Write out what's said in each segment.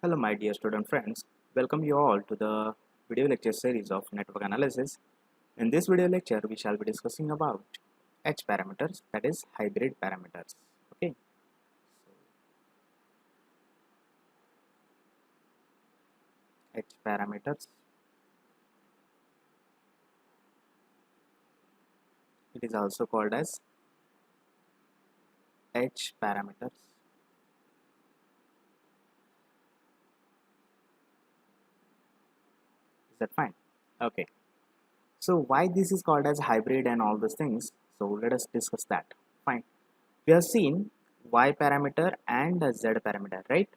Hello my dear student friends, welcome you all to the video lecture series of network analysis. In this video lecture we shall be discussing about H parameters, that is hybrid parameters. Okay, H parameters, it is also called as H parameters. Is that fine? Okay, so why this is called as hybrid and all those things, so let us discuss that. Fine, we have seen Y parameter and a Z parameter, right?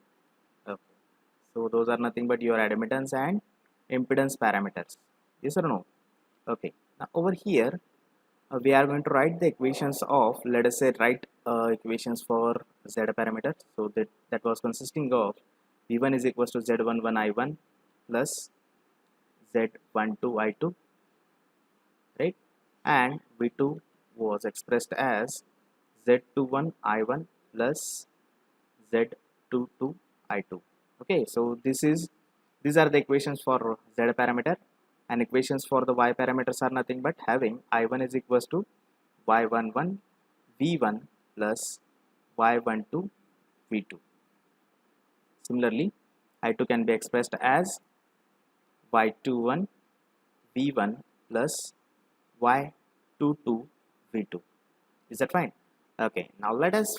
Okay. So those are nothing but your admittance and impedance parameters. Yes or no? Okay. Now over here we are going to write the equations of, let us say, write equations for Z parameter. So that was consisting of V1 is equals to Z11 I1 plus Z12 I2, right? And V2 was expressed as Z21 I1 plus Z22 I2. Okay, so these are the equations for Z parameter, and equations for the Y parameters are nothing but having I1 is equals to Y11 V1 plus Y12 V2. Similarly, I2 can be expressed as Y21 V1 plus Y22 V2. Is that fine? Okay, now let us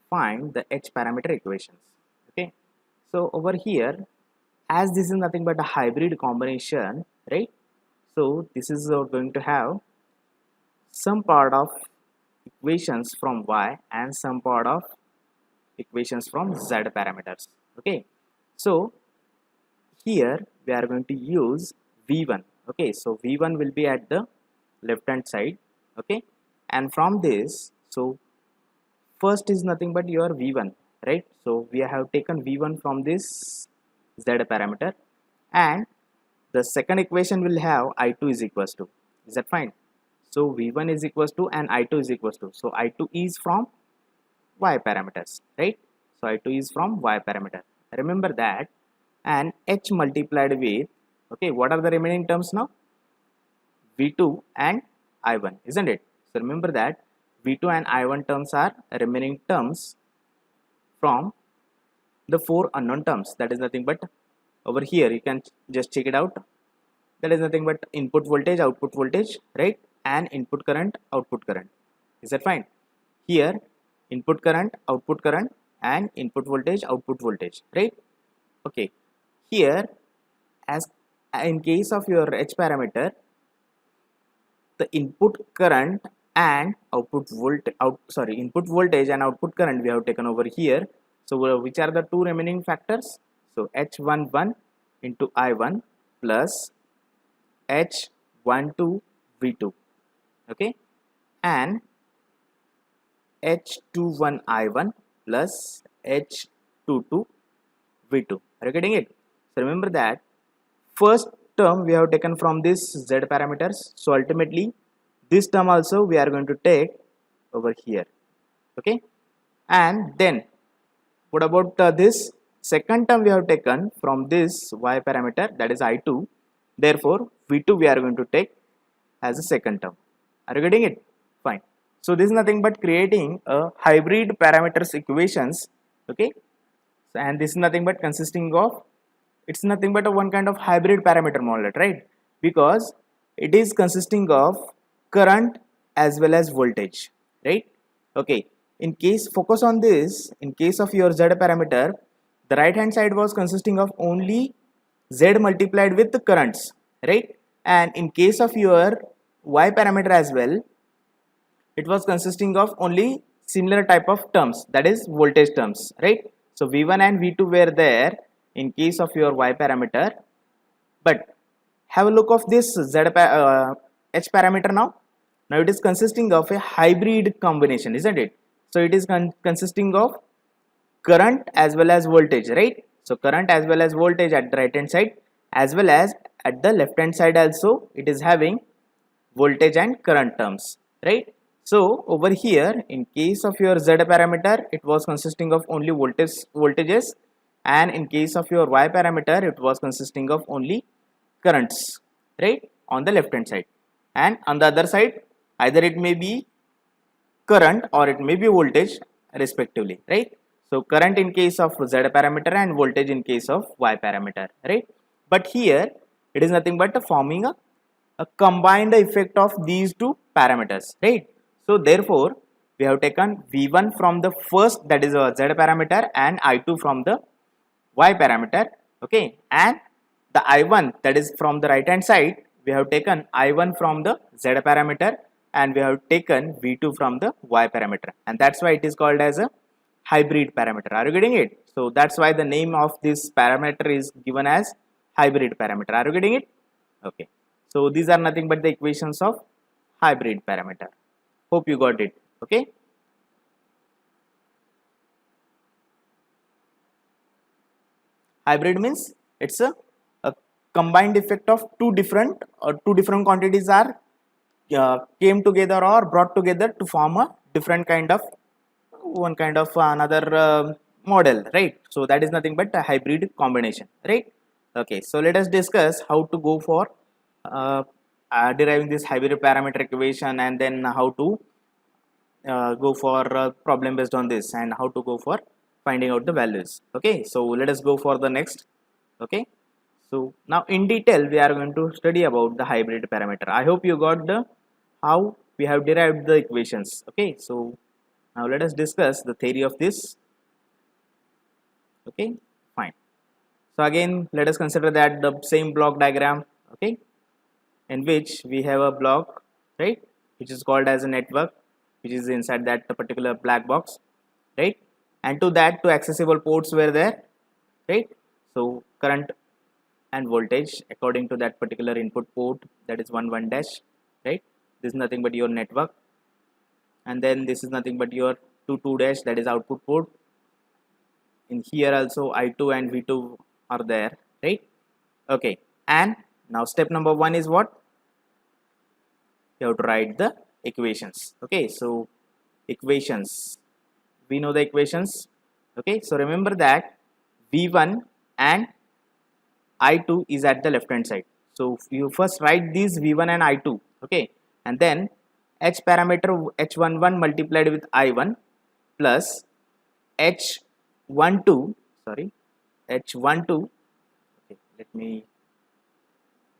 find the H parameter equations. Okay, so over here, as this is nothing but a hybrid combination, right? So this is going to have some part of equations from Y and some part of equations from Z parameters. Okay, so here we are going to use V1. Okay, so V1 will be at the left hand side. Okay, and from this, so first is nothing but your V1, right? So we have taken V1 from this Z parameter, and the second equation will have I2 is equals to. Is that fine? So V1 is equals to and I2 is equals to. So I2 is from Y parameters, right? So I2 is from Y parameter. Remember that, and H multiplied with, okay, what are the remaining terms now? V2 and I1, isn't it? So remember that V2 and I1 terms are remaining terms from the four unknown terms. That is nothing but, over here you can just check it out, that is nothing but input voltage, output voltage, right? And input current, output current. Is that fine? Here input current, output current, and input voltage, output voltage, right? Okay, here, as in case of your H parameter, the input current and input voltage and output current we have taken over here. So which are the two remaining factors? So H11 into I1 plus H12 V2, okay, and H21 I1 plus H22 V2. Are you getting it? So remember that first term we have taken from this Z parameters. So ultimately this term also we are going to take over here. Okay, and then what about this second term we have taken from this Y parameter, that is I2. Therefore V2 we are going to take as a second term. Are you getting it? Fine. So this is nothing but creating a hybrid parameters equations. Okay, so, and this is nothing but consisting of, it's nothing but a one kind of hybrid parameter model, right? Because it is consisting of current as well as voltage, right? Okay, in case, focus on this, in case of your Z parameter, the right hand side was consisting of only Z multiplied with the currents, right? And in case of your Y parameter as well, it was consisting of only similar type of terms, that is voltage terms, right? So V1 and V2 were there in case of your Y parameter, but have a look of this H parameter now. Now it is consisting of a hybrid combination, isn't it? So it is consisting of current as well as voltage, right? So current as well as voltage at the right hand side, as well as at the left hand side also it is having voltage and current terms, right? So over here in case of your Z parameter, it was consisting of only voltages, and in case of your y parameter it was consisting of only currents, right, on the left hand side, and on the other side either it may be current or it may be voltage respectively, right? So current in case of z parameter and voltage in case of y parameter, right? But here it is nothing but forming a combined effect of these two parameters, right? So therefore we have taken v1 from the first, that is a z parameter, and i2 from the y parameter, okay, and the i1, that is from the right hand side, we have taken i1 from the z parameter and we have taken v2 from the y parameter, and that's why it is called as a hybrid parameter. Are you getting it? So that's why the name of this parameter is given as hybrid parameter. Are you getting it? Okay, so these are nothing but the equations of hybrid parameter. Hope you got it. Okay, hybrid means it's a combined effect of two different quantities are came together or brought together to form a different kind of one kind of another model, right? So that is nothing but a hybrid combination, right? Okay, so let us discuss how to go for uh, deriving this hybrid parameter equation, and then how to go for problem based on this, and how to go for finding out the values. Okay, so let us go for the next. Okay, so now in detail we are going to study about the hybrid parameter. I hope you got the how we have derived the equations. Okay, so now let us discuss the theory of this. Okay, fine. So again let us consider that the same block diagram, okay, in which we have a block, right, which is called as a network, which is inside that particular black box, right, and to that two accessible ports were there, right? So current and voltage according to that particular input port, that is 1 dash, right? This is nothing but your network, and then this is nothing but your 2 dash, that is output port. In here also I2 and V2 are there, right? Okay, and now step number 1 is what? You have to write the equations. Okay, so equations, we know the equations. Okay, so remember that V1 and I2 is at the left hand side. So you first write these V1 and I2, okay, and then H parameter H11 multiplied with I1 plus H12, sorry, H12, okay, let me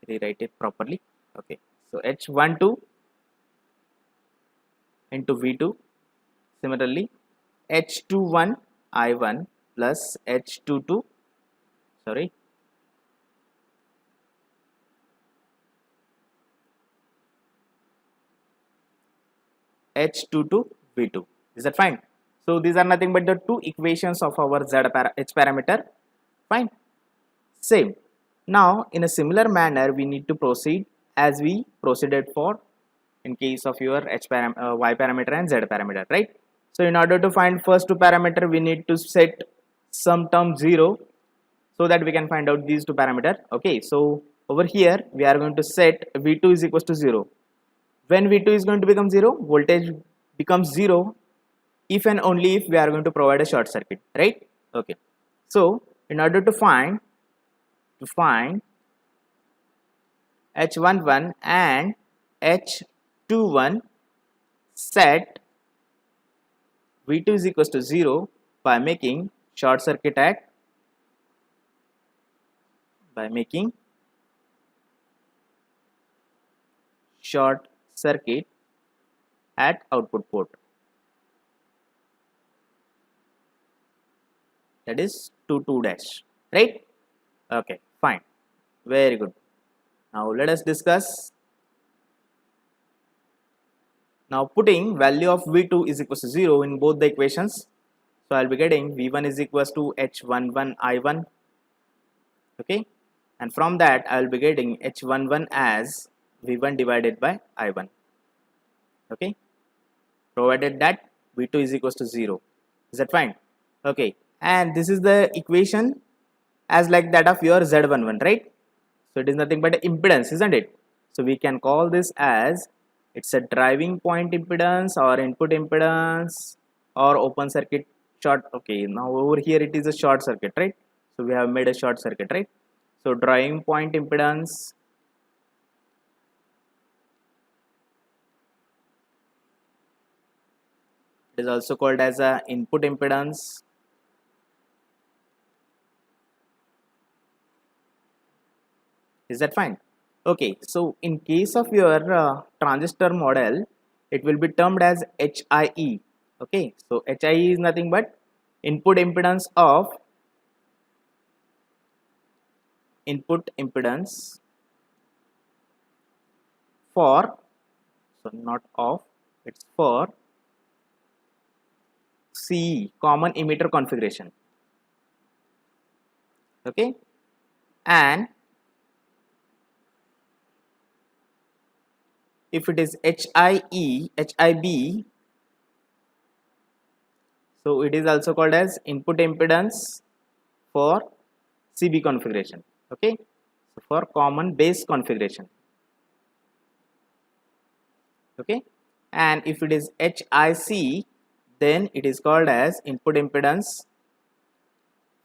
rewrite it properly. Okay, so H12 into V2, similarly H21 I1 plus H22, sorry, H22 V2. Is that fine? So these are nothing but the two equations of our H parameter. Fine. Same. Now in a similar manner we need to proceed as we proceeded for in case of your y parameter and z parameter, right? So in order to find first two parameter we need to set some term 0 so that we can find out these two parameter. Okay, so over here we are going to set v2 is equals to 0. When v2 is going to become 0, voltage becomes 0 if and only if we are going to provide a short circuit, right? Okay, so in order to find H11 and H21, set V2 is equals to 0 by making short circuit at output port, that is 2 dash, right? Okay, fine, very good. Now let us discuss. Now putting value of V2 is equals to 0 in both the equations, so I'll be getting V1 is equals to H11 I1, okay, and from that I'll be getting H11 as V1 divided by I1, okay, provided that V2 is equals to 0. Is that fine? Okay, and this is the equation as like that of your Z11, right? So it is nothing but impedance, isn't it? So we can call this as it's a driving point impedance or input impedance or open circuit short. Okay, now over here it is a short circuit, right? So we have made a short circuit, right? So drawing point impedance, it is also called as a input impedance. Is that fine? Okay, so in case of your transistor model, it will be termed as HIE. Okay, so HIE is nothing but input impedance of for, so not of, it's for CE, common emitter configuration. Okay, and if it is HIB, so it is also called as input impedance for CB configuration. Okay, so for common base configuration. Okay, and if it is HIC, then it is called as input impedance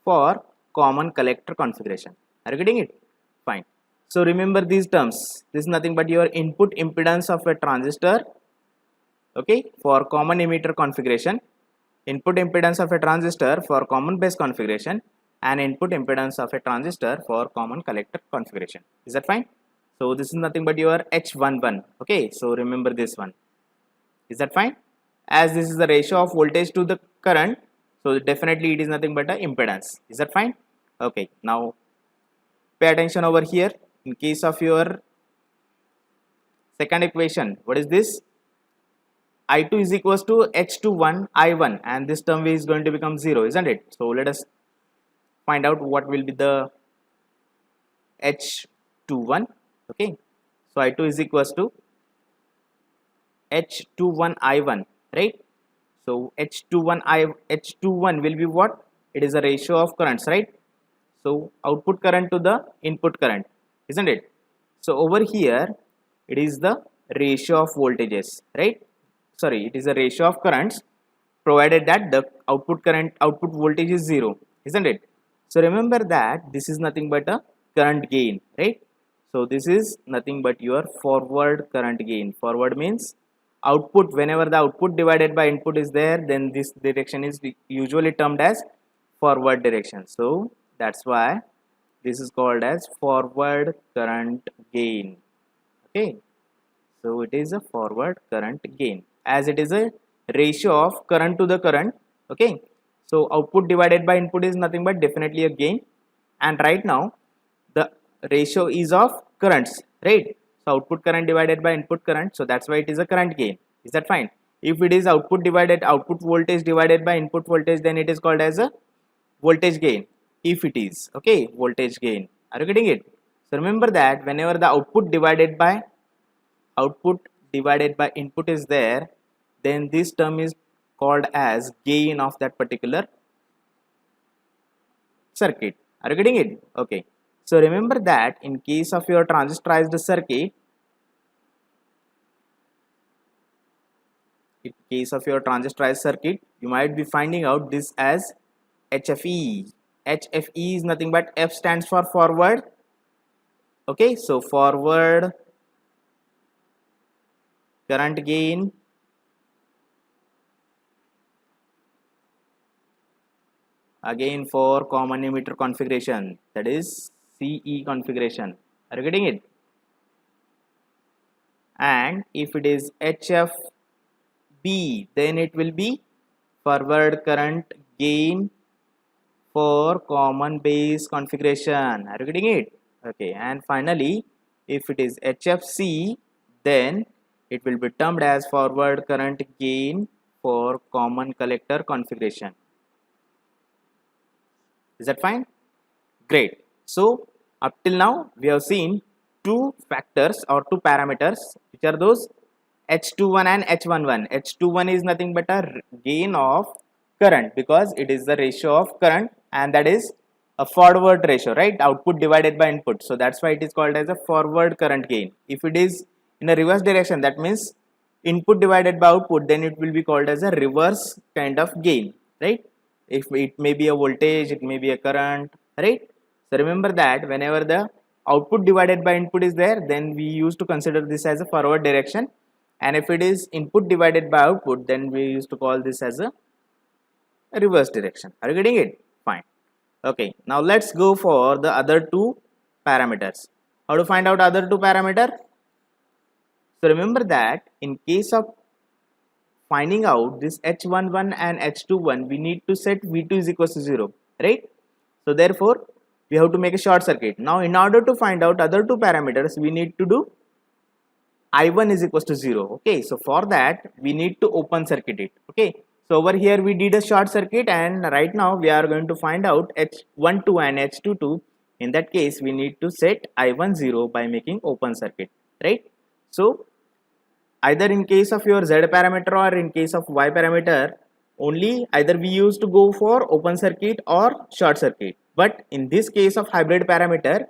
for common collector configuration. Are you getting it? Fine. So remember these terms. This is nothing but your input impedance of a transistor, okay, for common emitter configuration, input impedance of a transistor for common base configuration, and input impedance of a transistor for common collector configuration. Is that fine? So this is nothing but your H11. Okay, so remember this one. Is that fine? As this is the ratio of voltage to the current, so definitely it is nothing but a impedance. Is that fine? Okay, now pay attention over here. In case of your second equation, what is this? I2 is equals to H21 I1, and this term is going to become 0, isn't it? So let us find out what will be the H21. Okay, so I2 is equals to H21 I1, right? So H21 will be what? It is a ratio of currents, right? So output current to the input current, isn't it? So over here it is the ratio of voltages, right? Sorry, it is a ratio of currents provided that the output voltage is 0, isn't it? So remember that this is nothing but a current gain, right? So this is nothing but your forward current gain. Forward means output, whenever the output divided by input is there, then this direction is usually termed as forward direction. So that's why this is called as forward current gain. Okay, so it is a forward current gain, as it is a ratio of current to the current. Okay, so output divided by input is nothing but definitely a gain, and right now the ratio is of currents, right? So output current divided by input current, so that's why it is a current gain. Is that fine? If it is output voltage divided by input voltage, then it is called as a voltage gain. If it is, okay, voltage gain. Are you getting it? So remember that whenever the output divided by input is there, then this term is called as gain of that particular circuit. Are you getting it? Okay, so remember that in case of your transistorized circuit, you might be finding out this as HFE. HFE is nothing but F stands for forward. Okay, so forward current gain, again for common emitter configuration, that is CE configuration. Are you getting it? And if it is HFB, then it will be forward current gain for common base configuration. Are you getting it? Okay, and finally if it is HFC, then it will be termed as forward current gain for common collector configuration. Is that fine? Great. So up till now we have seen two factors or two parameters, which are those H21 and H11. H21 is nothing but a gain of current, because it is the ratio of current, and that is a forward ratio, right? Output divided by input. So that's why it is called as a forward current gain. If it is in a reverse direction, that means input divided by output, then it will be called as a reverse kind of gain, right? If it may be a voltage, it may be a current, right? So remember that whenever the output divided by input is there, then we used to consider this as a forward direction, and if it is input divided by output, then we used to call this as a reverse direction. Are you getting it? Fine. Okay, now let's go for the other two parameters. How to find out other two parameter? So remember that in case of finding out this h11 and h21, we need to set v2 is equals to 0, right? So therefore we have to make a short circuit. Now in order to find out other two parameters, we need to do I1 is equals to 0. Okay, so for that we need to open circuit it. Okay, so over here we did a short circuit, and right now we are going to find out h12 and h22. In that case we need to set I1 0 by making open circuit, right? So either in case of your z parameter or in case of y parameter, only either we used to go for open circuit or short circuit. But in this case of hybrid parameter,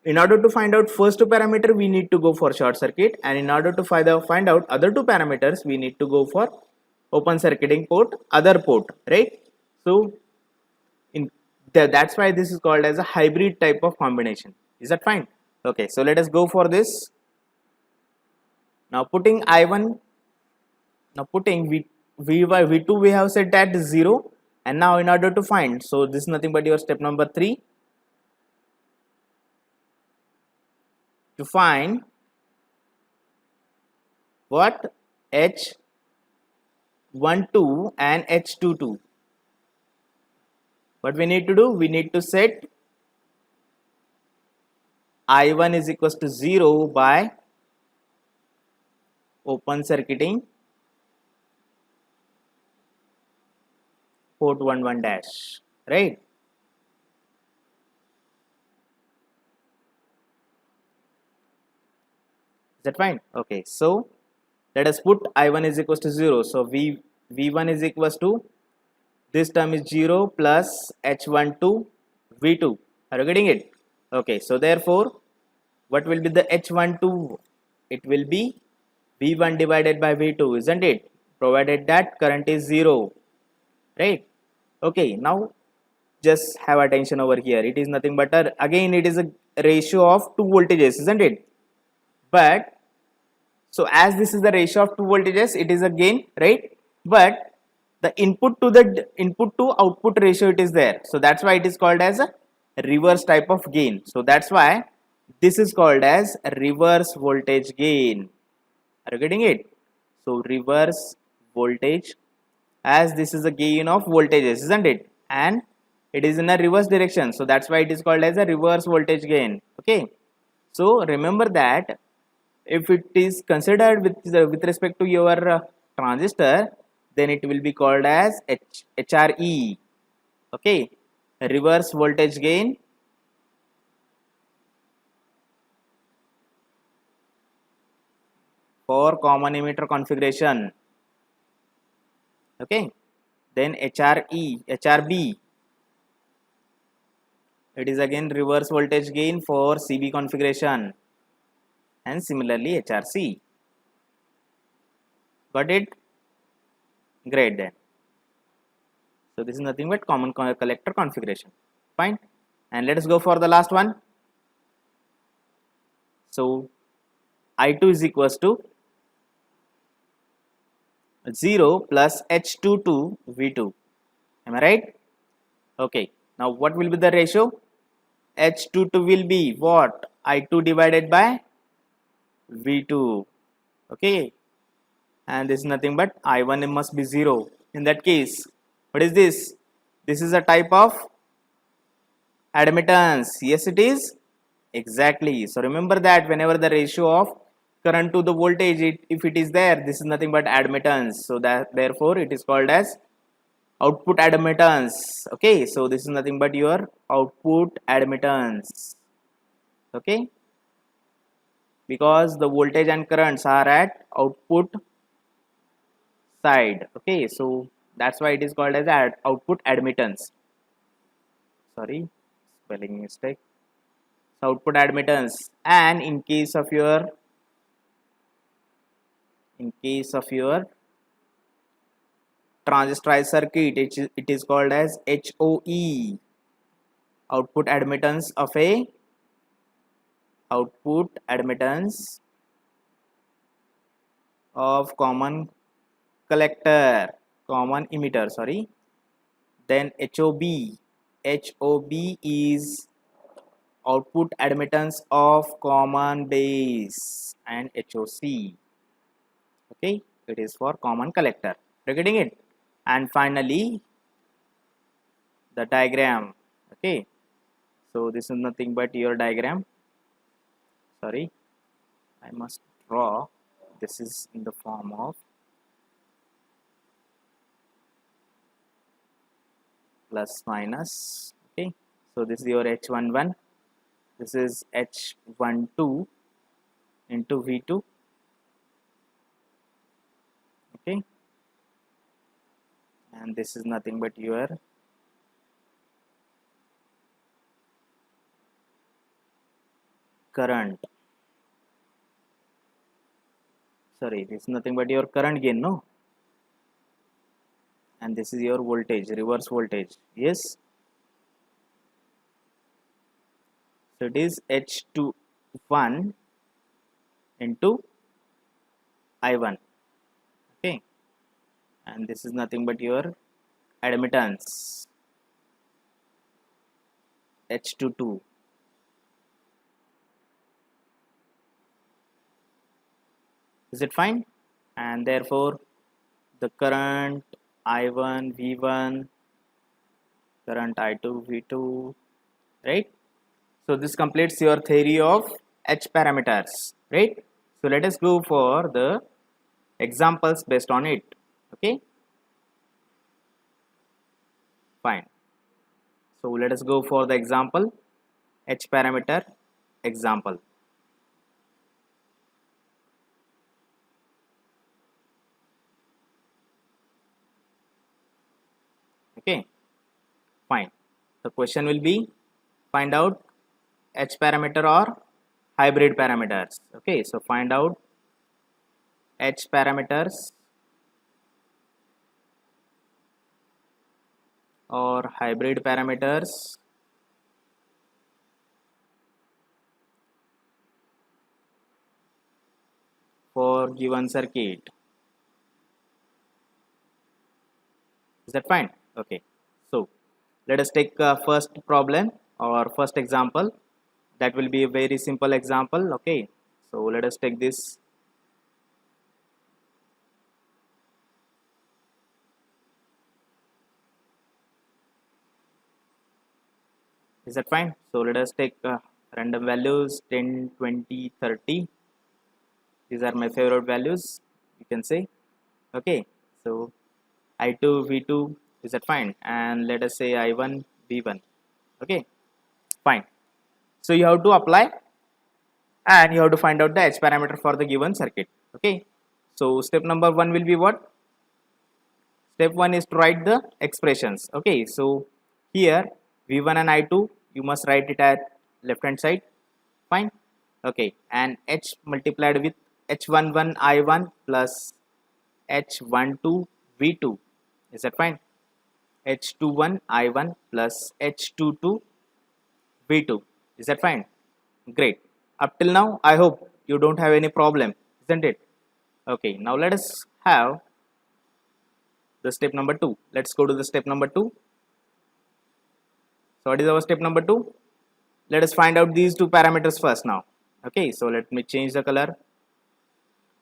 in order to find out first two parameter, we need to go for short circuit, and in order to find out other two parameters, we need to go for open circuiting port, other port, right? So that's why this is called as a hybrid type of combination. Is that fine? Okay, so let us go for this. Now putting I1, now putting V2 we have set at 0, and now in order to find, so this is nothing but your step number 3, to find what h12 and h22. What we need to do? We need to set I1 is equals to 0 by open circuiting port 11 dash, right? Is that fine? Okay, so let us put I1 is equals to 0. So V1 is equals to, this term is 0 plus h12 V2. Are you getting it? Okay, so therefore what will be the h12? It will be V1 divided by V2, isn't it? Provided that current is 0, right? Okay, now just have attention over here. It is nothing but again it is a ratio of two voltages, isn't it? But so as this is the ratio of two voltages, it is a gain, right? But the input to output ratio, it is there, so that's why it is called as a reverse type of gain. So that's why this is called as reverse voltage gain. Are you getting it? So reverse voltage, as this is a gain of voltages, isn't it? And it is in a reverse direction, so that's why it is called as a reverse voltage gain. Okay, so remember that if it is considered with respect to your transistor, then it will be called as HRE. Okay, reverse voltage gain for common emitter configuration. Okay, then HRB, it is again reverse voltage gain for CB configuration, and similarly HRC. Got it? Great then. So this is nothing but common collector configuration. Fine. And let us go for the last one. So I2 is equals to 0 plus H22 V2. Am I right? Okay. Now what will be the ratio? H22 will be what? I2 divided by V2. Okay. And this is nothing but I1 must be 0. In that case, what is this? This is a type of admittance. Yes, it is. Exactly. So remember that whenever the ratio of current to the voltage, if it is there, this is nothing but admittance. So that therefore it is called as output admittance. Okay, so this is nothing but your output admittance. Okay, because the voltage and currents are at output side. Okay, so that's why it is called as output admittance. Sorry, spelling mistake. So output admittance. And in case of your transistorized circuit, it is called as HOE. output admittance of common collector, common emitter, sorry. Then HOB is output admittance of common base, and HOC, okay, it is for common collector. You're getting it? And finally the diagram, okay. So this is nothing but your diagram, sorry, I must draw. This is in the form of plus minus, okay. So this is your H11, this is H12 into V2, okay, and this is nothing but your current, sorry, this is nothing but your current gain, no, and this is your voltage, reverse voltage, yes. So it is H21 into I1, okay, and this is nothing but your admittance, H22. Is it fine? And therefore the current I1 V1, current I2 V2, right? So this completes your theory of H parameters, right? So let us go for the examples based on it, okay, fine. So let us go for the example, H parameter example. Okay, fine. The question will be find out H parameter or hybrid parameters. Okay, so find out H parameters or hybrid parameters for given circuit. Is that fine? Okay, so let us take first problem or first example. That will be a very simple example. Okay, so let us take this. Is that fine? So let us take random values 10, 20, 30. These are my favorite values, you can say. Okay, so I2 V2, is that fine? And let us say I1 V1. Okay, fine. So you have to apply and you have to find out the H parameter for the given circuit. Okay, so step number 1 will be what? Step 1 is to write the expressions. Okay, so here V1 and I2 you must write it at left hand side, fine. Okay, and H multiplied with H11 I1 plus H12 V2, is that fine? H21 I1 plus H22 V2, is that fine? Great. Up till now I hope you don't have any problem, isn't it? Okay, now let us have the step number 2. Let's go to the step number 2. So what is our step number 2? Let us find out these two parameters first now. Okay, so let me change the color.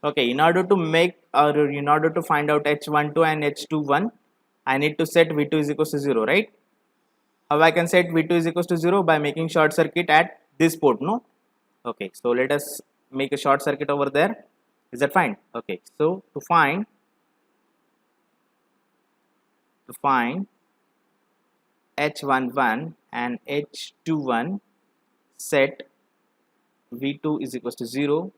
Okay, in order to make or in order to find out H12 and H21, I need to set V2 is equals to 0, right? How I can set V2 is equals to 0? By making short circuit at this port, no? Okay, so let us make a short circuit over there. Is that fine? Okay, so to find H11 and H21, set V2 is equals to 0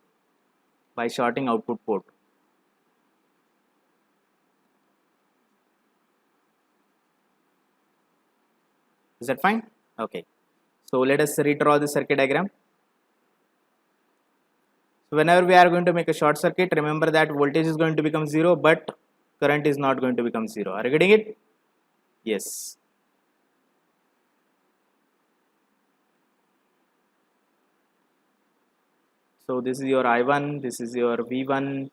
by shorting output port. Is that fine? Okay, so let us redraw the circuit diagram. So whenever we are going to make a short circuit, remember that voltage is going to become 0 but current is not going to become 0. Are you getting it? Yes. So this is your I1, this is your V1,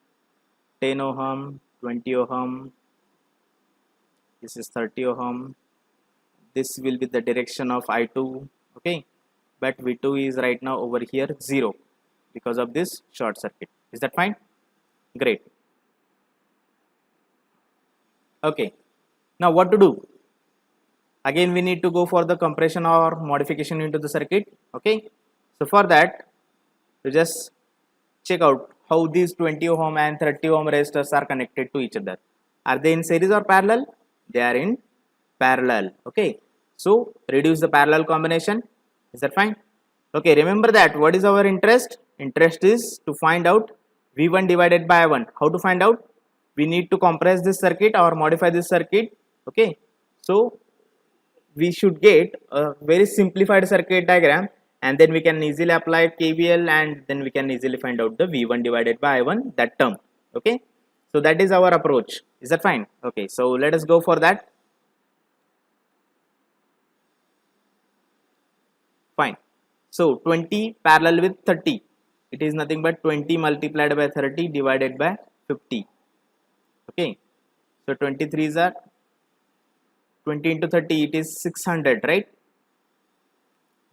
10 ohm, 20 ohm, this is 30 ohm. This will be the direction of I2, okay, but V2 is right now over here 0 because of this short circuit. Is that fine? Great. Okay, now what to do? Again we need to go for the compression or modification into the circuit. Okay, so for that you just check out how these 20 ohm and 30 ohm resistors are connected to each other. Are they in series or parallel? They are in parallel. Okay, so reduce the parallel combination. Is that fine? Okay, remember that what is our interest? Interest is to find out V1 divided by I1. How to find out? We need to compress this circuit or modify this circuit. Okay, so we should get a very simplified circuit diagram, and then we can easily apply KVL, and then we can easily find out the V1 divided by I1, that term. Okay, so that is our approach. Is that fine? Okay, so let us go for that. Fine. So 20 parallel with 30, it is nothing but 20 multiplied by 30 divided by 50. Okay, so 23s are 20 into 30, it is 600, right?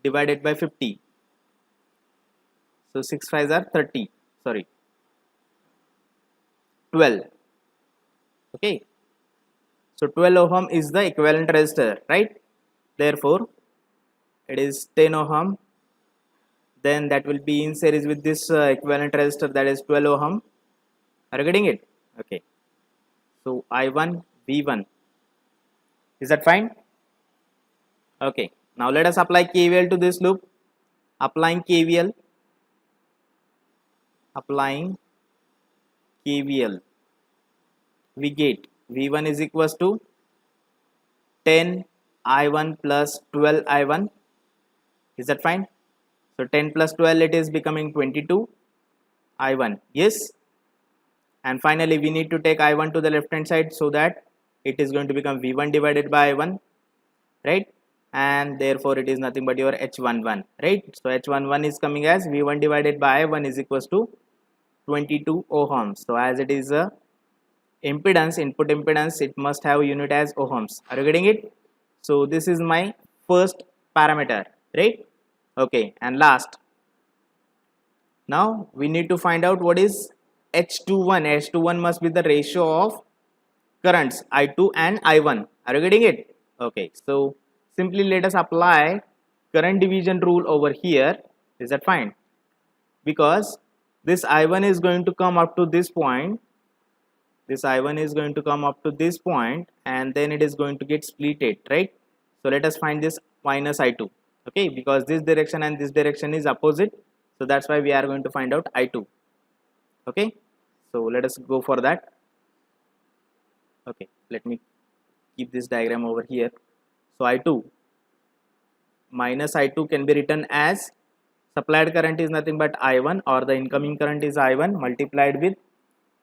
Divided by 50. So 6 5s are 30, sorry, 12. Okay, so 12 ohm is the equivalent resistor, right? Therefore it is 10 ohm, then that will be in series with this equivalent resistor, that is 12 ohm. Are you getting it? Okay, so I1 V1, is that fine? Okay, now let us apply KVL to this loop. Applying KVL, we get V1 is equals to 10 I1 plus 12 I1. Is that fine? So 10 plus 12, it is becoming 22 I1. Yes. And finally we need to take I1 to the left hand side, so that it is going to become V1 divided by I1, right? And therefore it is nothing but your H11, right? So H11 is coming as V1 divided by I1 is equals to 22 ohms. So as it is a impedance, input impedance, it must have unit as ohms. Are you getting it? So this is my first parameter, right? Okay, and last, now we need to find out what is H21. H21 must be the ratio of currents I2 and I1. Are you getting it? Okay, so simply let us apply current division rule over here. Is that fine? Because this I1 is going to come up to this point, this I1 is going to come up to this point, and then it is going to get splitted, right? So let us find this minus I2. Okay, because this direction and this direction is opposite, so that's why we are going to find out I2. Okay, so let us go for that. Okay, let me keep this diagram over here. So I2 minus I2 can be written as supplied current is nothing but I1, or the incoming current is I1 multiplied with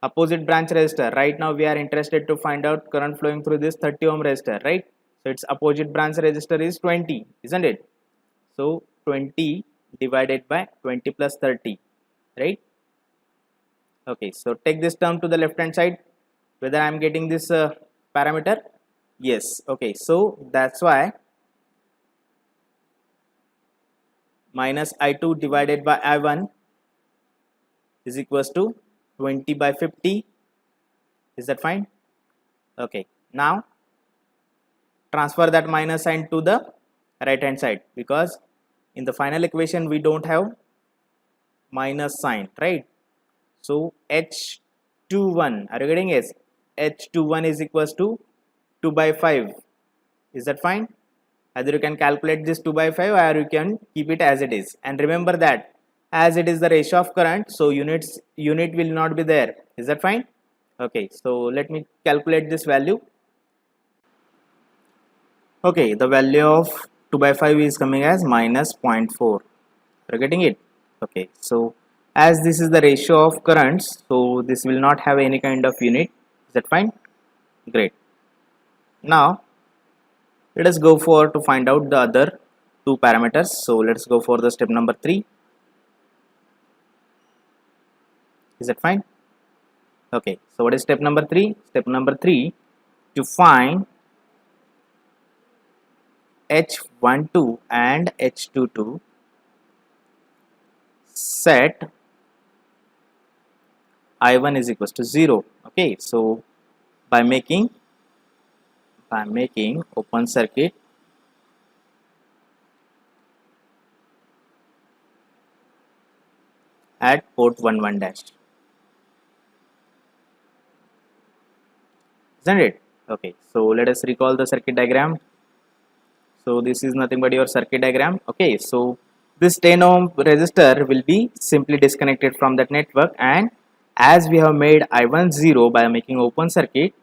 opposite branch resistor. Right now we are interested to find out current flowing through this 30 ohm resistor, right? So its opposite branch resistor is 20, isn't it? So 20 divided by 20 plus 30, right? Okay, so take this term to the left hand side, whether I am getting this parameter. Yes. Okay, so that's why minus I2 divided by I1 is equals to 20 by 50. Is that fine? Okay, now transfer that minus sign to the right hand side, because in the final equation we don't have minus sign, right? So H21, are you getting it? H21 is equals to 2 by 5. Is that fine? Either you can calculate this 2 by 5, or you can keep it as it is. And remember that as it is the ratio of current, so unit will not be there. Is that fine? Okay, so let me calculate this value. Okay, the value of 2 by 5 is coming as minus 0.4. Are you getting it? Okay, so as this is the ratio of currents, so this will not have any kind of unit. Is that fine? Great. Now let us go for to find out the other two parameters. So let's go for the step number 3. Is it fine? Okay, so what is step number 3? Step number 3, to find H12 and H22, set I1 is equals to 0. Okay, so by making open circuit at port 11 dash, isn't it? Okay, so let us recall the circuit diagram. So this is nothing but your circuit diagram. Okay, so this 10 ohm resistor will be simply disconnected from that network, and as we have made I1 0 by making open circuit,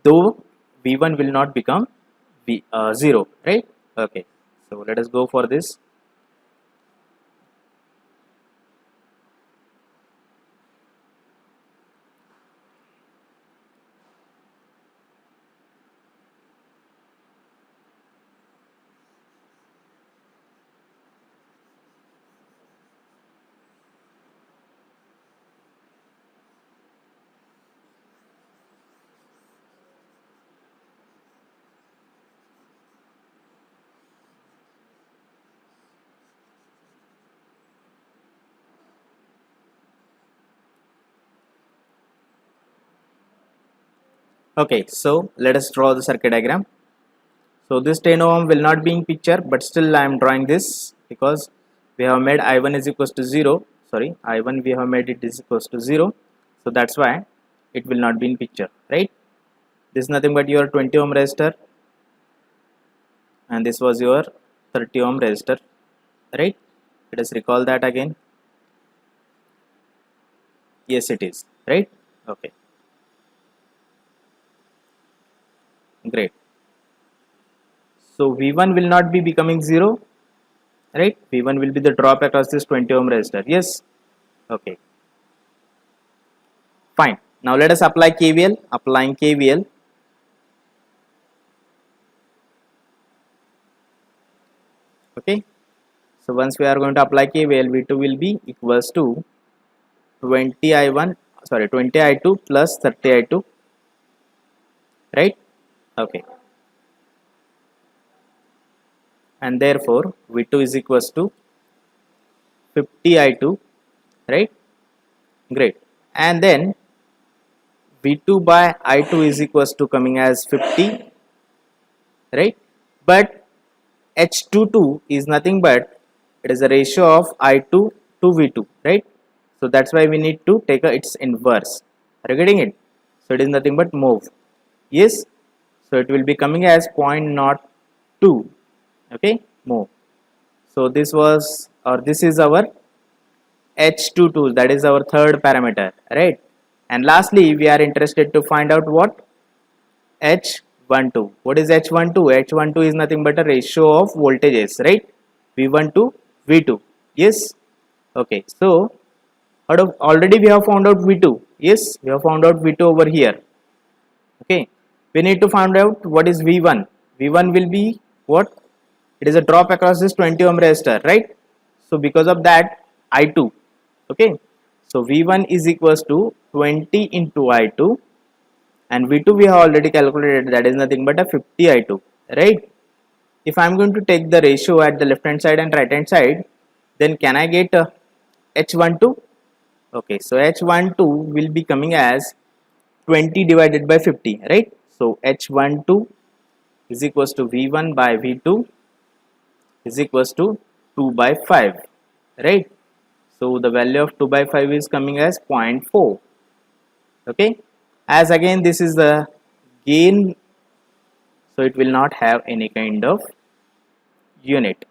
though V1 will not become 0, right? Okay, so let us go for this. Okay, so let us draw the circuit diagram. So this 10 ohm will not be in picture, but still I am drawing this because we have made I1 is equals to 0. Sorry, I1 we have made it is equals to 0. So that's why it will not be in picture, right? This is nothing but your 20 ohm resistor, and this was your 30 ohm resistor, right? Let us recall that again. Yes, it is, right? Okay, great. So V1 will not be becoming 0, right? V1 will be the drop across this 20 ohm resistor. Yes, okay, fine. Now let us apply KVL. Applying KVL, okay. So once we are going to apply KVL, V2 will be equals to 20 I1, sorry, 20 I2 plus 30 I2, right? Okay, and therefore V2 is equals to 50 I2, right? Great. And then V2 by I2 is equals to coming as 50, right? But H22 is nothing but it is a ratio of I2 to V2, right? So that's why we need to take its inverse. Are you getting it? So it is nothing but move. Yes. So it will be coming as 0.02. Okay, move. So this was, or this is our H22, that is our third parameter, right? And lastly, we are interested to find out what? H12. What is H12? H12 is nothing but a ratio of voltages, right? V1 to V2. Yes. Okay. So already we have found out V2. Yes, we have found out V2 over here. Okay. We need to find out what is V1. V1 will be what? It is a drop across this 20 ohm resistor, right? So because of that, I2. Okay. So V1 is equals to 20 into I2, and V2 we have already calculated, that is nothing but a 50 I2, right? If I am going to take the ratio at the left hand side and right hand side, then can I get H12? Okay, so H12 will be coming as 20 divided by 50, right? So H12 is equals to V1 by V2 is equals to 2 by 5, right? So the value of 2 by 5 is coming as 0.4. Okay, as again this is the gain, so it will not have any kind of unit.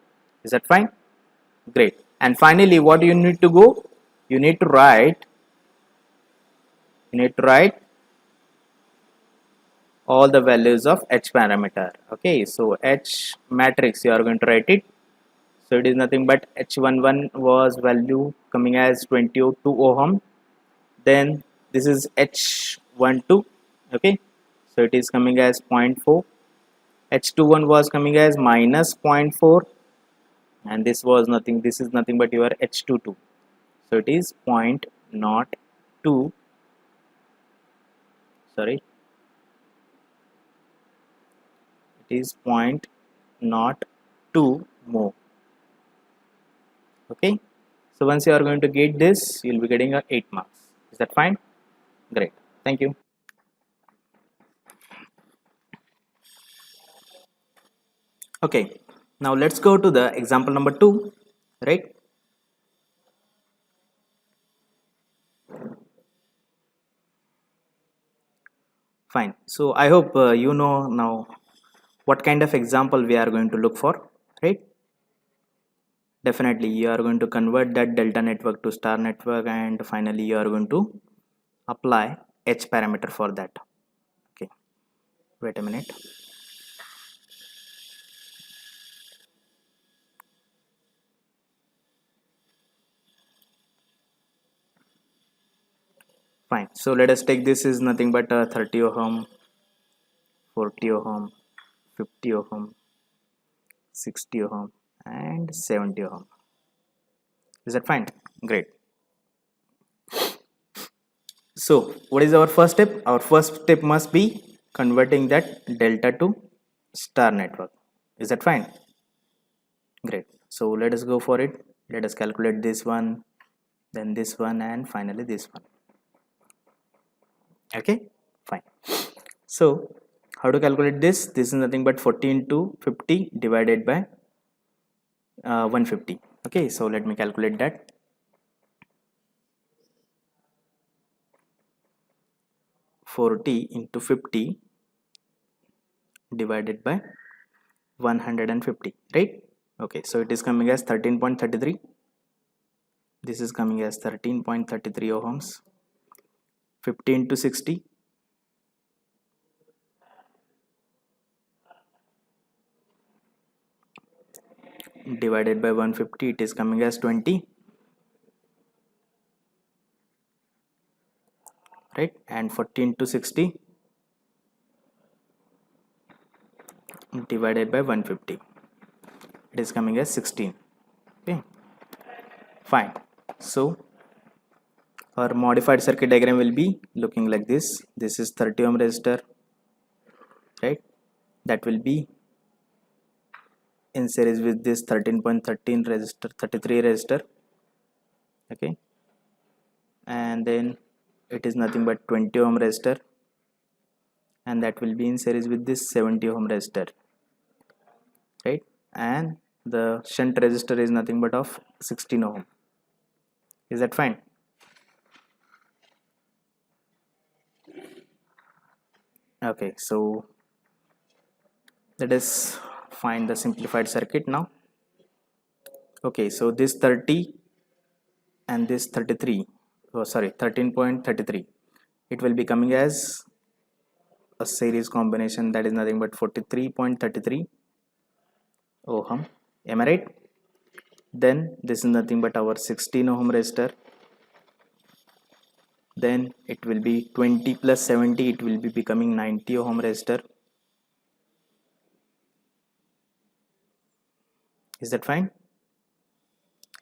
Is that fine? Great. And finally, what you need to go? You need to write. You need to write all the values of H parameter. Okay. So H matrix, you are going to write it. So it is nothing but H11 was value coming as 22 ohm. Then this is H12. Okay. So it is coming as 0.4. H21 was coming as minus 0.4, and this was nothing, this is nothing but your H22, so it is 0.1. not 2, sorry, it is point not 2 mho. Okay, so once you are going to get this, you will be getting a 8 marks. Is that fine? Great, thank you. Okay, now let's go to the example number 2, right? Fine. So I hope you know now what kind of example we are going to look for, right? Definitely, you are going to convert that delta network to star network, and finally you are going to apply H parameter for that. Okay, wait a minute. Fine. So let us take this is nothing but 30 ohm, 40 ohm, 50 ohm, 60 ohm, and 70 ohm. Is that fine? Great. So what is our first step? Our first step must be converting that delta to star network. Is that fine? Great. So let us go for it. Let us calculate this one, then this one, and finally this one. Okay, fine. So how to calculate this? This is nothing but 40 into 50 divided by 150. Okay, so let me calculate that. 40 into 50 divided by 150, right? Okay, so it is coming as 13.33. This is coming as 13.33 ohms. 50 into 60, divided by 150, it is coming as 20, right? And 40 into 60 divided by 150, it is coming as 16. Okay, fine. So our modified circuit diagram will be looking like this. This is 30 ohm resistor, right? That will be in series with this 13.13 resistor, 33 resistor. Okay, and then it is nothing but 20 ohm resistor, and that will be in series with this 70 ohm resistor, right? And the shunt resistor is nothing but of 16 ohm. Is that fine? Okay, so let us find the simplified circuit now. Okay, so this 30 and this 33, oh sorry, 13.33, it will be coming as a series combination, that is nothing but 43.33 ohm. Am I right? Then this is nothing but our 16 ohm resistor. Then it will be 20 plus 70, it will be becoming 90 ohm resistor. Is that fine?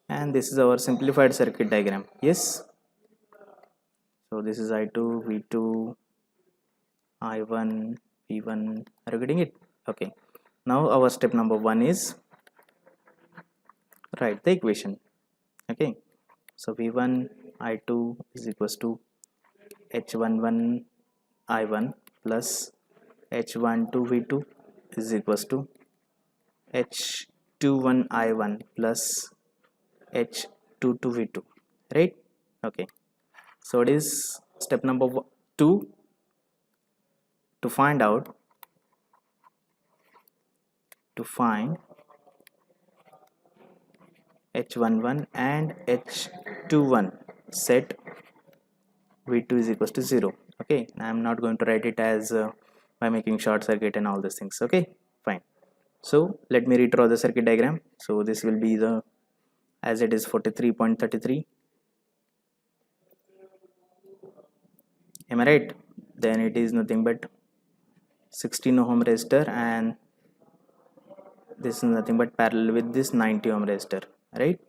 And this is our simplified circuit diagram. Yes, so this is I2, V2, I1, V1. Are you getting it? Okay, now our step number 1 is write the equation. Okay, so V1 I2 is equals to H11 I1 plus H12 V2 is equals to H21 I1 plus H22 V2, right? Okay, so it is step number 2 to find H11 and H21, set V2 is equals to 0. Okay, I'm not going to write it as by making short circuit and all these things. Okay, fine. So let me redraw the circuit diagram. So this will be the, as it is 43.33. Am I right? Then it is nothing but 16 ohm resistor, and this is nothing but parallel with this 90 ohm resistor, right?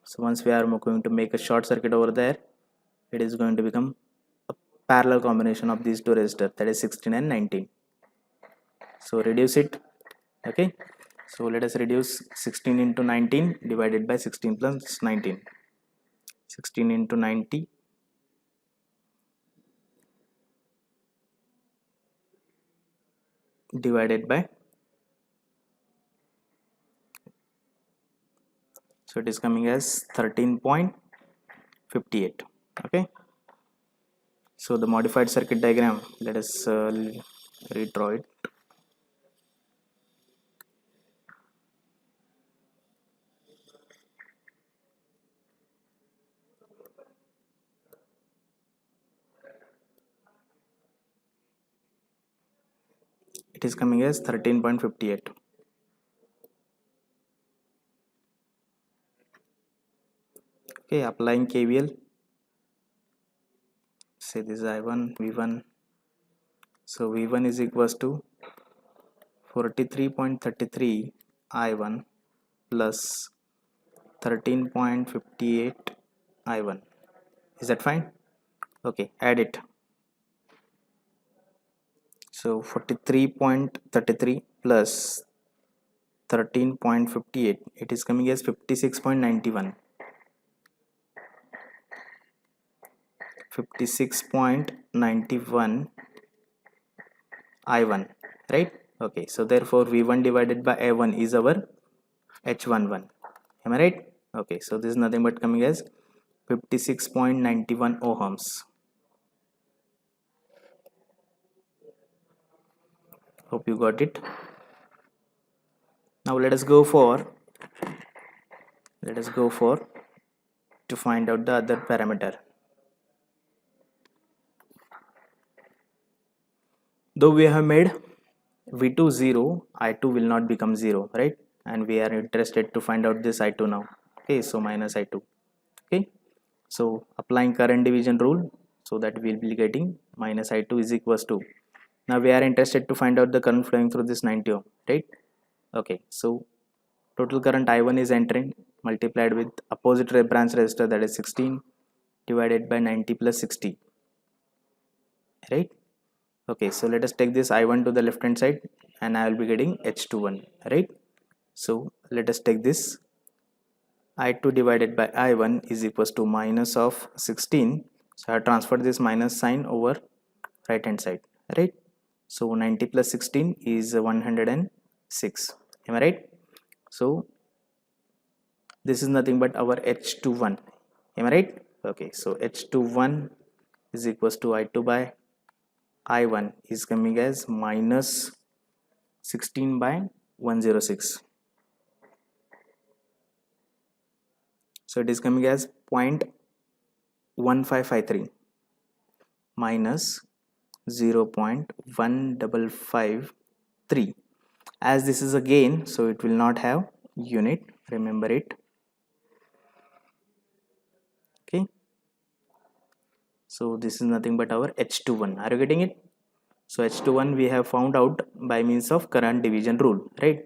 So once we are going to make a short circuit over there, it is going to become a parallel combination of these two resistors, that is 16 and 19. So reduce it. Okay, so let us reduce 16 into 19 divided by 16 plus 19. 16 into 90 divided by, so it is coming as 13.58. okay, so the modified circuit diagram, let us redraw it. It is coming as 13.58. okay, applying KVL, say this is I1 V1, so V1 is equals to 43.33 I1 plus 13.58 I1. Is that fine? Okay, add it. So 43.33 plus 13.58, it is coming as 56.91. 56.91 I1, right? Okay, so therefore V1 divided by I1 is our H11. Am I right? Okay, so this is nothing but coming as 56.91 ohms. Hope you got it. Now let us go for to find out the other parameter. Though we have made V2 0, I2 will not become 0, right? And we are interested to find out this I2 now. Okay, so minus I2. Okay, so applying current division rule, so that we will be getting minus I2 is equals to, now we are interested to find out the current flowing through this 90 ohm, right? Okay, so total current I1 is entering, multiplied with opposite branch resistor, that is 16 divided by 90 plus 60, right? Okay, so let us take this I1 to the left hand side and I will be getting H21, right? So let us take this I2 divided by I1 is equals to minus of 16. So I have transferred this minus sign over right hand side, right? So 90 plus 16 is 106. Am I right? So this is nothing but our H21. Am I right? Okay, so H21 is equals to I2 by I1 is coming as minus 16 by 106. So it is coming as 0.1553 minus 0.1553. As this is a gain, so it will not have unit, remember it. Okay, so this is nothing but our H21. Are you getting it? So H21 we have found out by means of current division rule, right?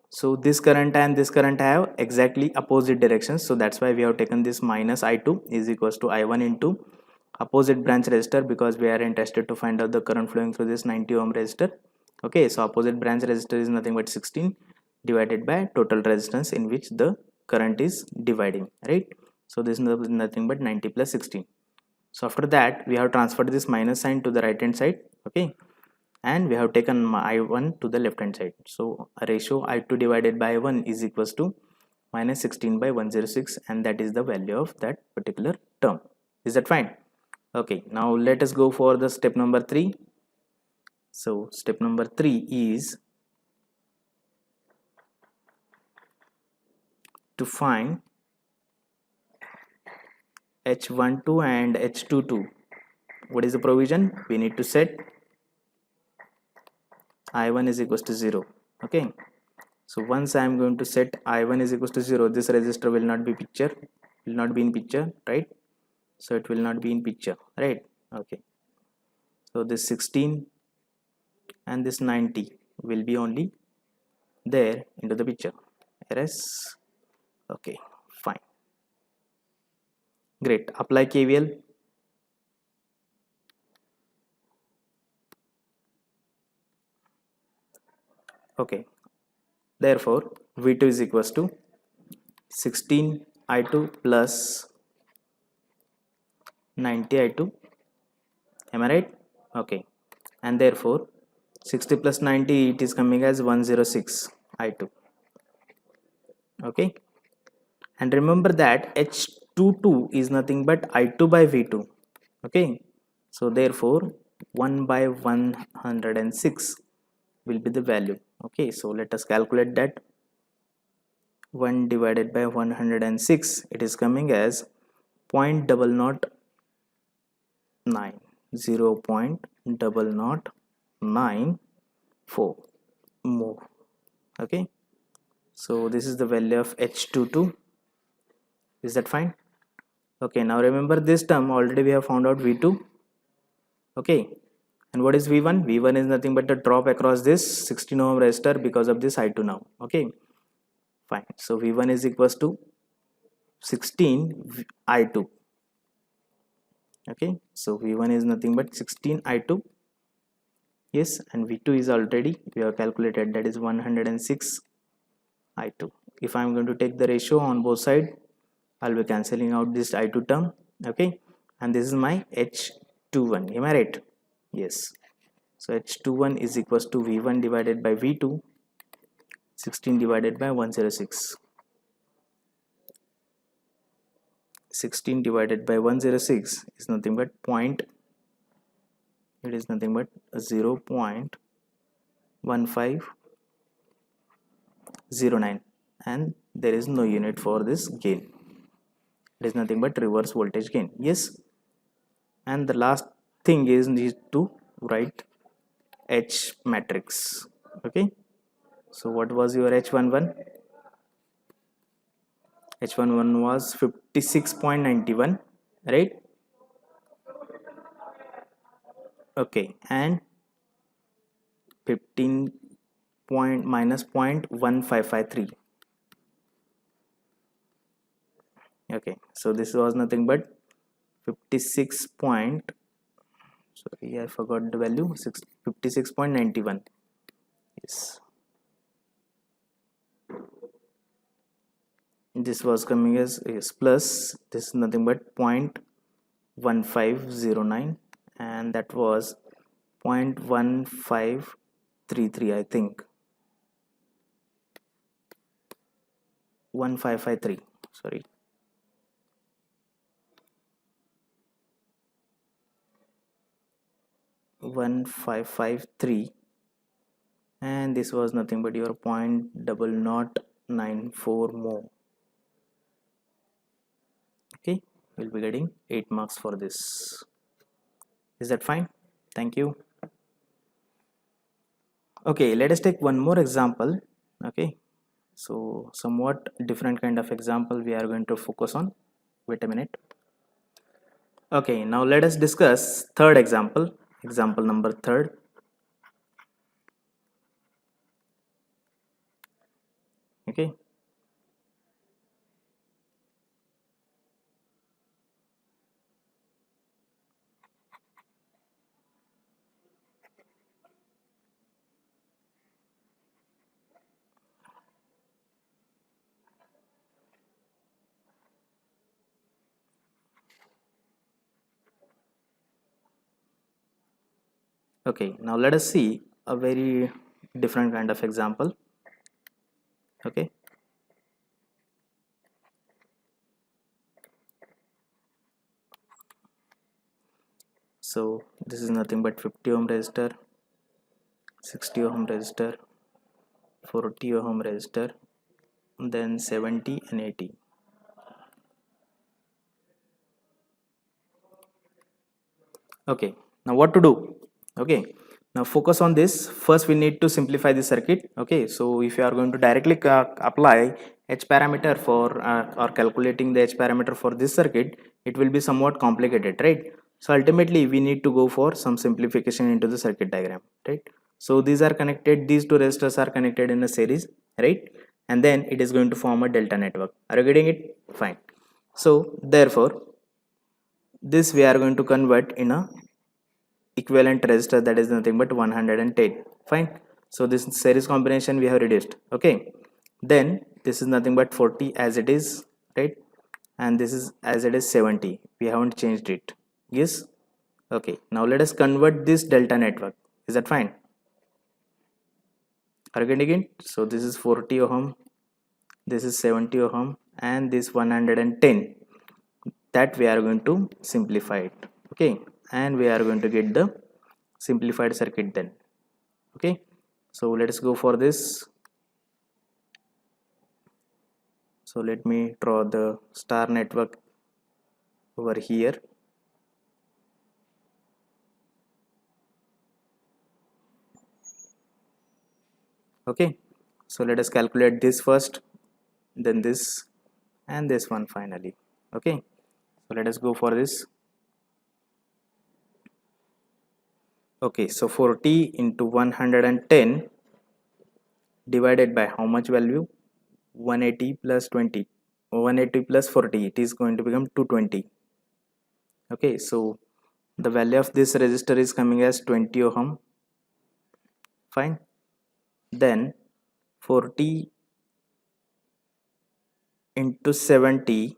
So this current and this current have exactly opposite directions, so that's why we have taken this minus I2 is equals to I1 into opposite branch resistor, because we are interested to find out the current flowing through this 90 ohm resistor. Okay, so opposite branch resistor is nothing but 16 divided by total resistance in which the current is dividing, right? So this is nothing but 90 plus 16. So after that we have transferred this minus sign to the right hand side. Okay, and we have taken I1 to the left hand side. So a ratio I2 divided by I1 is equals to minus 16 by 106, and that is the value of that particular term. Is that fine? Okay, now let us go for the step number 3. So step number 3 is to find H12 and H22. What is the provision? We need to set I1 is equals to 0. Okay, so once I am going to set I1 is equals to 0, this resistor will not be in picture, right? So it will not be in picture, right? Okay, so this 16 and this 90 will be only there into the picture. Yes. Okay, fine, great. Apply KVL. Okay, therefore V2 is equals to 16I2 plus 90I2. Am I right? Okay, and therefore 60 plus 90, it is coming as 106I2. Okay, and remember that H22 is nothing but I2 by V2. Okay, so therefore 1 by 106 will be the value. Okay, so let us calculate that. 1 divided by 106, it is coming as 0.009, 0.094 move. Okay, so this is the value of H22. Is that fine? Okay, now remember this term already we have found out V2. Okay, and what is V1? V1 is nothing but the drop across this 16 ohm resistor because of this I2 now. Okay, fine. So V1 is equals to 16 I2. Okay, so V1 is nothing but 16 I2. Yes, and V2 is already we have calculated, that is 106 I2. If I am going to take the ratio on both sides, I'll be cancelling out this I2 term. Okay, and this is my H21. Am I right? Yes. So H21 is equals to V1 divided by V2, 16 divided by 106. 16 divided by 106 is nothing but it is nothing but 0.1509, and there is no unit for this gain. It is nothing but reverse voltage gain. Yes, and the last thing is need to write H matrix. Okay, so what was your H11? H11 was 56.91, right? Okay, and 15 point minus 0.1553. Okay, so this was nothing but 56 point, sorry, I forgot the value, 56.91. Yes, this was coming as, yes, plus this is nothing but 0.1509, and that was 0.1533, I think. 1553, sorry. One five five three, and this was nothing but your 0.0094 more. Okay, we'll be getting 8 marks for this. Is that fine? Thank you. Okay, let us take one more example. Okay, so somewhat different kind of example we are going to focus on. Wait a minute. Okay, now let us discuss third example, example number third. Okay, okay, now let us see a very different kind of example. Okay, so this is nothing but 50 ohm resistor, 60 ohm resistor, 40 ohm resistor, then 70 and 80. Okay, now what to do? Okay, now focus on this. First we need to simplify the circuit. Okay, so if you are going to directly apply H parameter for or calculating the H parameter for this circuit, it will be somewhat complicated, right? So ultimately we need to go for some simplification into the circuit diagram, right? So these are connected, these two resistors are connected in a series, right? And then it is going to form a delta network. Are you getting it? Fine. So therefore this we are going to convert in a equivalent resistor, that is nothing but 110. Fine. So this series combination we have reduced. Okay, then this is nothing but 40 as it is, right? And this is as it is 70. We haven't changed it. Yes. Okay, now let us convert this delta network. Is that fine? Are you getting it? So this is 40 ohm, this is 70 ohm, and this 110. That we are going to simplify it. Okay, and we are going to get the simplified circuit then. Okay, so let's go for this. So let me draw the star network over here. Okay, so let us calculate this first, then this, and this one finally. Okay, so let us go for this. Okay, so 40 into 110 divided by how much value? 180 plus 20, 180 plus 40, it is going to become 220. Okay, so the value of this resistor is coming as 20 ohm. Fine, then 40 into 70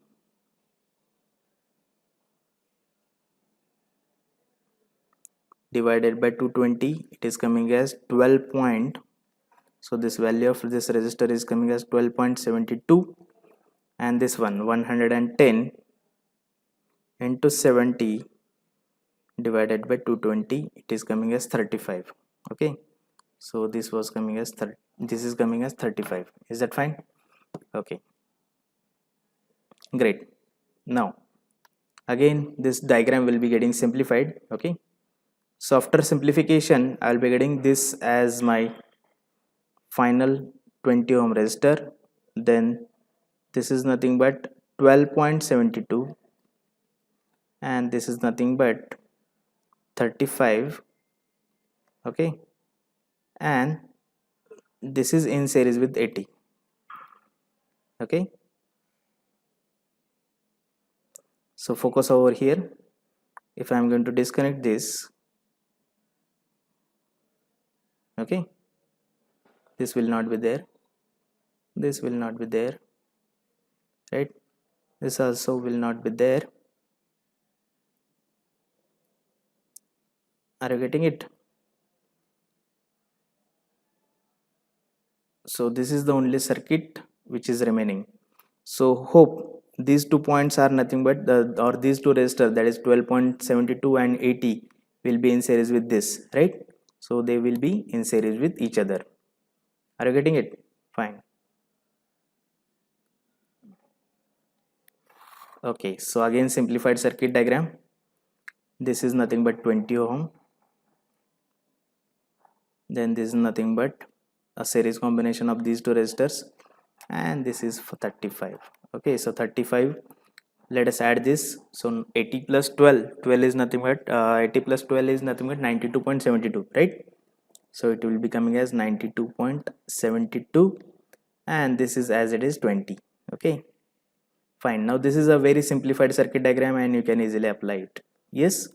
divided by 220, it is coming as 12 point. So this value of this resistor is coming as 12.72, and this one 110 into 70 divided by 220, it is coming as 35. Okay, so this was coming as this is coming as 35. Is that fine? Okay, great. Now again this diagram will be getting simplified. Okay, so after simplification I'll be getting this as my final 20 ohm resistor, then this is nothing but 12.72, and this is nothing but 35. Okay, and this is in series with 80. Okay, so focus over here. If I am going to disconnect this, okay, this will not be there, this will not be there, right? This also will not be there. Are you getting it? So this is the only circuit which is remaining. So hope these 2 points are nothing but or these two resistors, that is 12.72 and 80, will be in series with this, right? So they will be in series with each other. Are you getting it? Fine. Okay, so again simplified circuit diagram. This is nothing but 20 ohm, then this is nothing but a series combination of these two resistors, and this is for 35. Okay, so 35, let us add this. So 80 plus 12, 12 is nothing but 80 plus 12 is nothing but 92.72, right? So it will be coming as 92.72, and this is as it is 20. Okay, fine. Now this is a very simplified circuit diagram and you can easily apply it. Yes,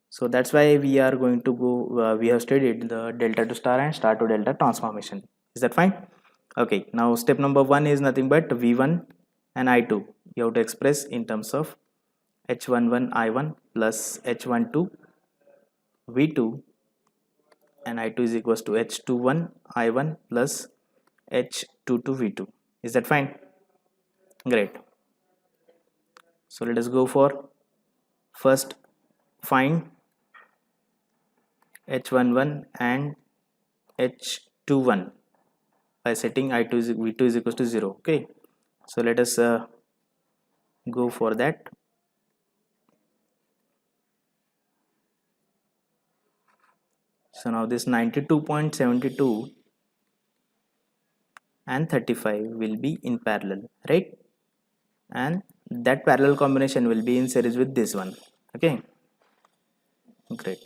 so that's why we are going to go we have studied the delta to star and star to delta transformation. Is that fine? Okay, now step number 1 is nothing but V1 and I2. You have to express in terms of H11 I1 plus H12 V2, and I2 is equals to H21 I1 plus H22 V2. Is that fine? Great. So let us go for first find H11 and H21 by setting I2 is V2 is equals to 0. Okay, so let us go for that. So now this 92.72 and 35 will be in parallel, right? And that parallel combination will be in series with this one. Okay, great.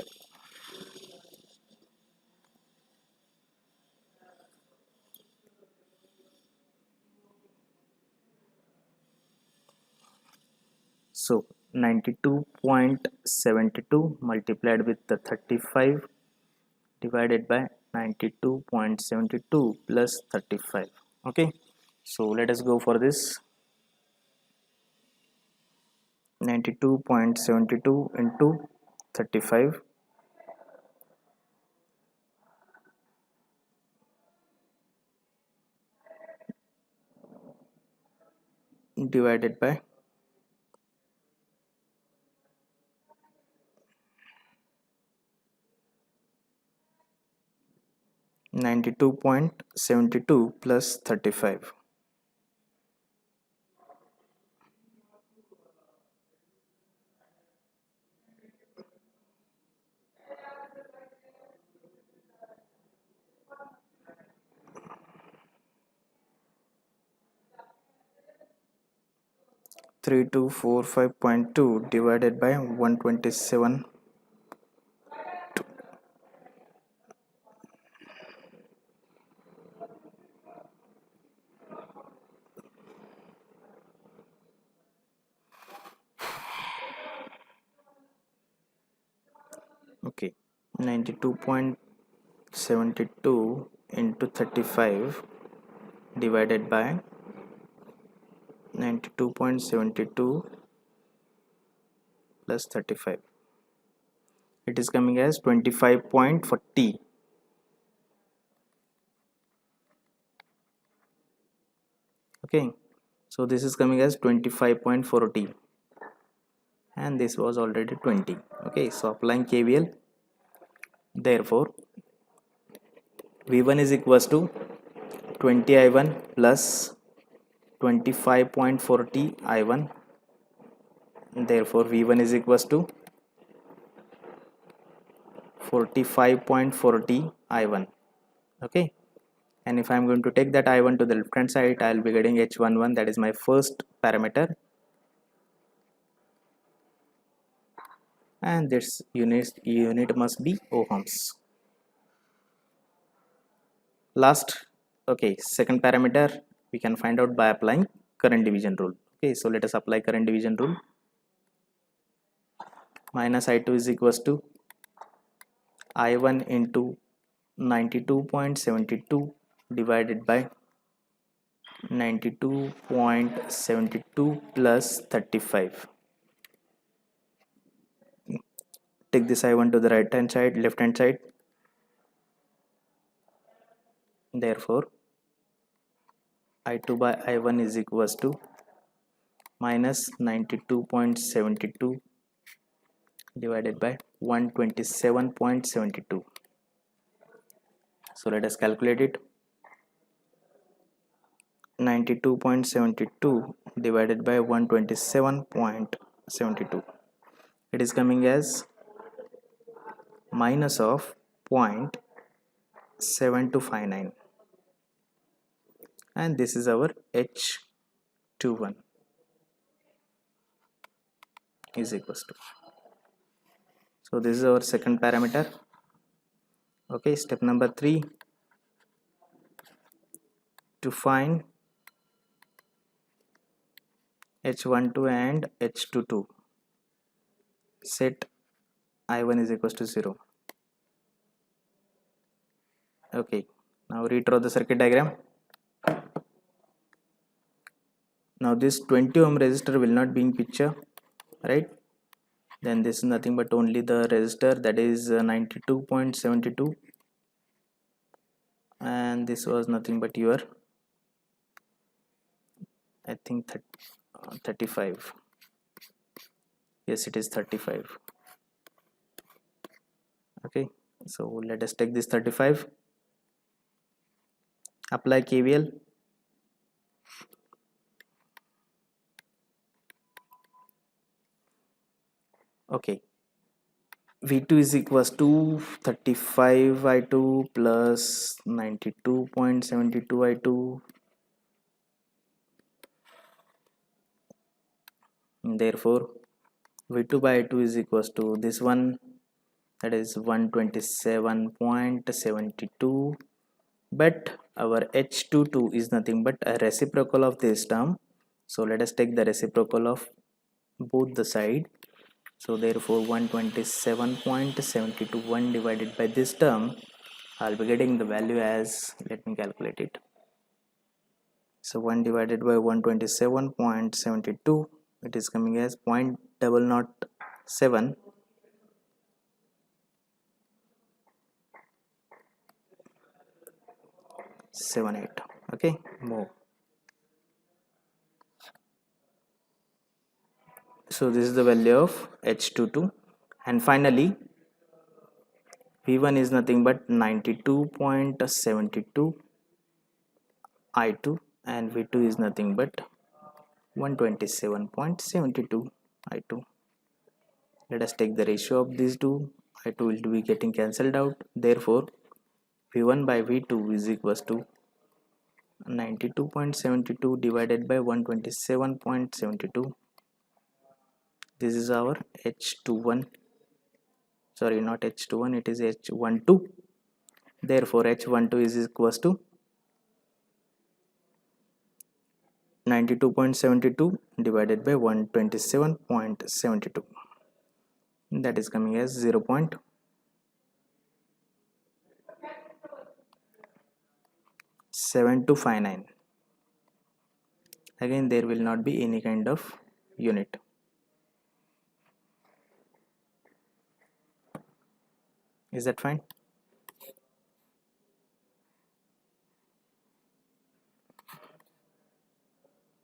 So 92.72 multiplied with the 35 divided by 92.72 plus 35. Okay, so let us go for this. 92.72 into 35 divided by 92.72 plus 35. Three two four 5.2 divided by 127. Okay, 92.72 into 35 divided by 92.72 plus 35. It is coming as 25.40. Okay, so this is coming as 25.40 and this was already 20. Okay, so applying KVL, therefore V1 is equals to 20I1 plus 25.40 I1. Therefore V1 is equals to 45.40 I1. Okay, and if I'm going to take that I1 to the left hand side, I'll be getting H11, that is my first parameter, and this unit must be ohms. Last, okay, second parameter we can find out by applying current division rule. Okay, so let us apply current division rule. Minus I2 is equals to I1 into 92.72 divided by 92.72 plus 35. Take this I1 to the right hand side, left hand side. Therefore I2 by I1 is equals to minus 92.72 divided by 127.72. So let us calculate it. 92.72 divided by 127.72. It is coming as minus of 0.7259, and this is our H21 is equals to. So this is our second parameter. Okay, step number 3, to find H12 and H22, set I1 is equals to 0. Okay, now redraw the circuit diagram. Now this 20 ohm resistor will not be in picture, right? Then this is nothing but only the resistor, that is 92.72, and this was nothing but your, I think 35. Yes, it is 35. Okay, so let us take this 35, apply KVL. Okay, V2 is equals to 35 I2 plus 92.72 I2. Therefore V2 by I2 is equals to this one, that is 127.72, but our H22 is nothing but a reciprocal of this term. So let us take the reciprocal of both the side. So therefore 127.72, 1 divided by this term, I'll be getting the value as, let me calculate it. So 1 divided by 127.72, it is coming as 0.007 78. Okay, more. So this is the value of H22, and finally V1 is nothing but 92.72 I2, and V2 is nothing but 127.72 I2. Let us take the ratio of these two. I2 will be getting cancelled out. Therefore, V1 by V2 is equals to 92.72 divided by 127.72. This is our H21. Sorry, not H21, it is H12. Therefore, H12 is equals to 92.72 divided by 127.72. That is coming as 0.7259. Again, there will not be any kind of unit. Is that fine?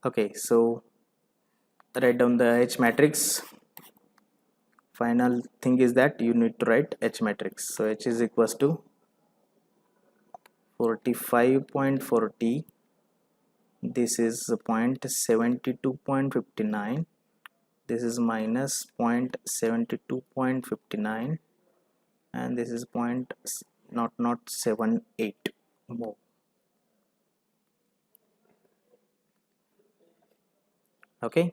Okay, so write down the H matrix. Final thing is that you need to write H matrix. So H is equals to 45.40. This is 0.72.59. This is minus 0.72.59, and this is 0.0078 more. Okay,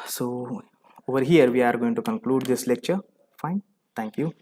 so over here we are going to conclude this lecture. Fine, thank you.